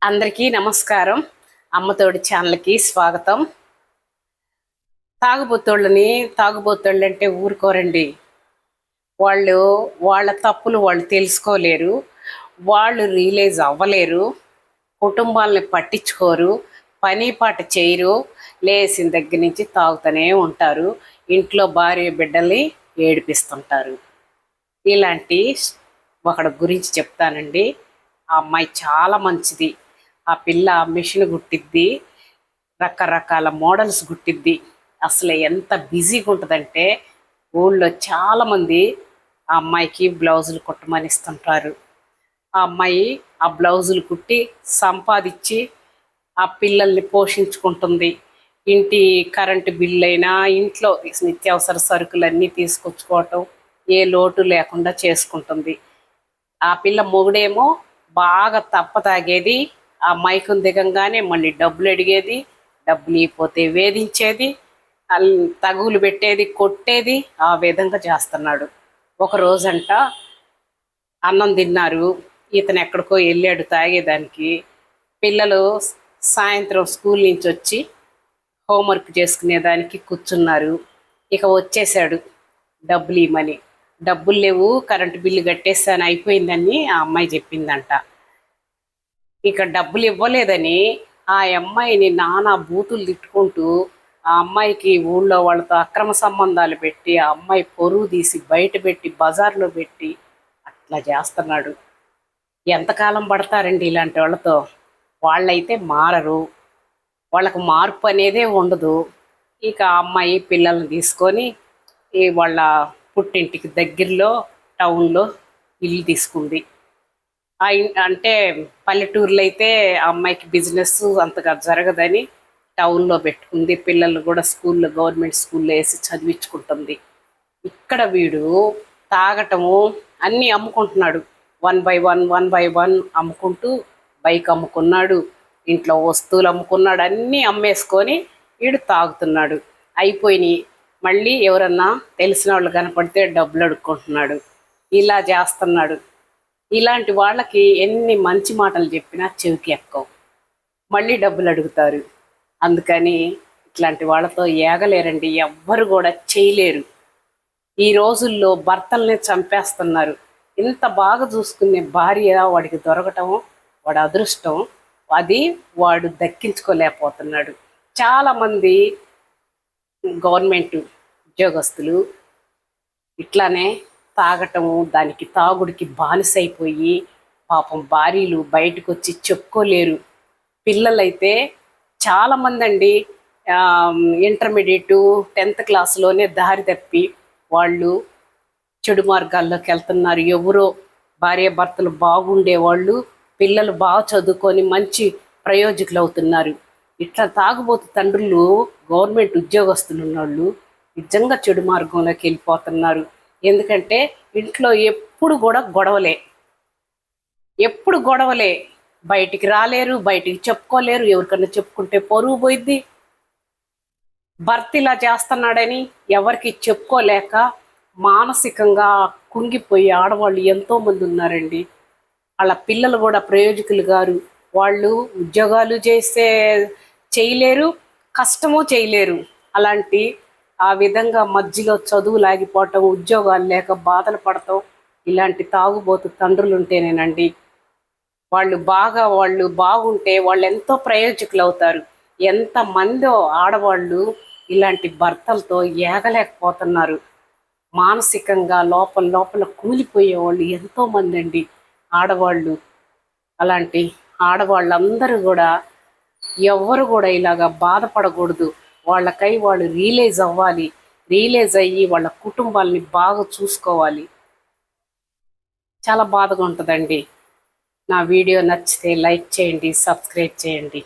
అందరికీ నమస్కారం. అమ్మతోడి ఛానల్కి స్వాగతం. తాగుబోతోళ్ళు అంటే ఊరుకోరండి. వాళ్ళ తప్పులు వాళ్ళు తెలుసుకోలేరు, వాళ్ళు రియలైజ్ అవ్వలేరు, కుటుంబాలని పట్టించుకోరు, పని పాట చేయరు, లేచిన దగ్గర నుంచి తాగుతూనే ఉంటారు, ఇంట్లో భార్య బిడ్డల్ని ఏడిపిస్తుంటారు. ఇలాంటి ఒకడి గురించి చెప్తానండి. ఆ అమ్మాయి చాలా మంచిది. ఆ పిల్ల మిషన్ కుట్టిద్ది, రకరకాల మోడల్స్ కుట్టిద్ది. అసలు ఎంత బిజీగా ఉంటుందంటే ఊళ్ళో చాలామంది ఆ అమ్మాయికి బ్లౌజులు కుట్టమని ఇస్తుంటారు. ఆ అమ్మాయి ఆ బ్లౌజులు కుట్టి సంపాదించి ఆ పిల్లల్ని పోషించుకుంటుంది. ఇంటి కరెంటు బిల్లు అయినా, ఇంట్లో నిత్యావసర సరుకులన్నీ తీసుకొచ్చుకోవటం, ఏ లోటు లేకుండా చేసుకుంటుంది. ఆ పిల్ల మొగుడేమో బాగా తప్పతాగేది. ఆ మైకం దిగంగానే మళ్ళీ డబ్బులు అడిగేది, డబ్బులు ఇవ్వకపోతే వేధించేది, తగులు పెట్టేది, కొట్టేది. ఆ విధంగా చేస్తున్నాడు. ఒక రోజంట అన్నం తిన్నారు, ఇతను ఎక్కడికో వెళ్ళాడు తాగేదానికి. పిల్లలు సాయంత్రం స్కూల్ నుంచి వచ్చి హోంవర్క్ చేసుకునేదానికి కూర్చున్నారు. ఇక వచ్చేసాడు డబ్బులు ఇవ్వమని. డబ్బులు లేవు, కరెంటు బిల్లు కట్టేస్తాను అయిపోయిందని ఆ అమ్మాయి చెప్పిందంట. ఇక డబ్బులు ఇవ్వలేదని ఆ అమ్మాయిని నానా బూతులు తిట్టుకుంటూ ఆ అమ్మాయికి ఊళ్ళో వాళ్ళతో అక్రమ సంబంధాలు పెట్టి ఆ అమ్మాయి పొరుగు తీసి బయట పెట్టి బజార్లో పెట్టి అట్లా చేస్తున్నాడు. ఎంతకాలం పడతారండి ఇలాంటి వాళ్ళతో? వాళ్ళైతే మారరు, వాళ్ళకు మార్పు అనేదే ఉండదు. ఇక ఆ అమ్మాయి పిల్లల్ని తీసుకొని వాళ్ళ పుట్టింటికి దగ్గరలో టౌన్లో ఇల్లు తీసుకుంది. అంటే పల్లెటూరులో అయితే ఆ అమ్మాయికి బిజినెస్ అంతగా జరగదని టౌన్లో పెట్టుకుంది. పిల్లలు కూడా స్కూల్లో, గవర్నమెంట్ స్కూల్లో వేసి చదివించుకుంటుంది. ఇక్కడ వీడు తాగటము అన్నీ అమ్ముకుంటున్నాడు. 1 బై 1 అమ్ముకుంటూ బైక్ అమ్ముకున్నాడు, ఇంట్లో వస్తువులు అమ్ముకున్నాడు, అన్నీ అమ్మేసుకొని వీడు తాగుతున్నాడు. అయిపోయినాయి. మళ్ళీ ఎవరన్నా తెలిసిన వాళ్ళు కనపడితే డబ్బులు అడుక్కుంటున్నాడు. ఇలా చేస్తున్నాడు. ఇలాంటి వాళ్ళకి ఎన్ని మంచి మాటలు చెప్పినా చెవికి ఎక్కవు, మళ్ళీ డబ్బులు అడుగుతారు. అందుకని ఇట్లాంటి వాళ్ళతో ఏగలేరండి, ఎవ్వరు కూడా చేయలేరు. ఈ రోజుల్లో భర్తల్ని చంపేస్తున్నారు. ఇంత బాగా చూసుకునే భార్య వాడికి దొరకటం వాడి అదృష్టం. అది వాడు దక్కించుకోలేకపోతున్నాడు. చాలామంది గవర్నమెంట్ ఉద్యోగస్తులు ఇట్లానే తాగటము, దానికి తాగుడికి బానిసైపోయి పాపం భార్యలు బయటకు వచ్చి చెప్పుకోలేరు. పిల్లలైతే చాలామంది అండి ఇంటర్మీడియట్ 10th క్లాస్లోనే దారి తప్పి వాళ్ళు చెడు మార్గాల్లోకి వెళ్తున్నారు. ఎవరో భార్యాభర్తలు బాగుండేవాళ్ళు పిల్లలు బాగా చదువుకొని మంచి ప్రయోజకులు అవుతున్నారు. ఇట్లా తాగుబోతు తండ్రులు గవర్నమెంట్ ఉద్యోగస్తులు ఉన్నవాళ్ళు నిజంగా చెడు మార్గంలోకి వెళ్ళిపోతున్నారు. ఎందుకంటే ఇంట్లో ఎప్పుడు కూడా గొడవలే, బయటికి రాలేరు, బయటికి చెప్పుకోలేరు. ఎవరికన్నా చెప్పుకుంటే పరువు పోయిద్ది. భర్త ఇలా చేస్తున్నాడని ఎవరికి చెప్పుకోలేక మానసికంగా కుంగిపోయి ఆడవాళ్ళు ఎంతోమంది ఉన్నారండి. వాళ్ళ పిల్లలు కూడా ప్రయోజకులు గారు. వాళ్ళు ఉద్యోగాలు చేస్తే చేయలేరు, కష్టము చేయలేరు. అలాంటి ఆ విధంగా మధ్యలో చదువులు ఆగిపోవటం, ఉద్యోగాలు లేక బాధలు పడటం, ఇలాంటి తాగుబోతు తండ్రులు ఉంటేనేనండి. వాళ్ళు బాగుంటే వాళ్ళు ఎంతో ప్రయోజకులు అవుతారు. ఎంతమందో ఆడవాళ్ళు ఇలాంటి భర్తలతో ఏగలేకపోతున్నారు. మానసికంగా లోపల కూలిపోయే వాళ్ళు ఎంతోమంది అండి ఆడవాళ్ళు. అలాంటి ఆడవాళ్ళందరూ కూడా ఎవ్వరు కూడా ఇలాగా బాధపడకూడదు. వాళ్ళకై వాళ్ళు రియలైజ్ అవ్వాలి. రియలైజ్ అయ్యి వాళ్ళ కుటుంబాలని బాగా చూసుకోవాలి. చాలా బాధగా ఉంటుందండి. నా వీడియో నచ్చితే లైక్ చేయండి, సబ్స్క్రైబ్ చేయండి.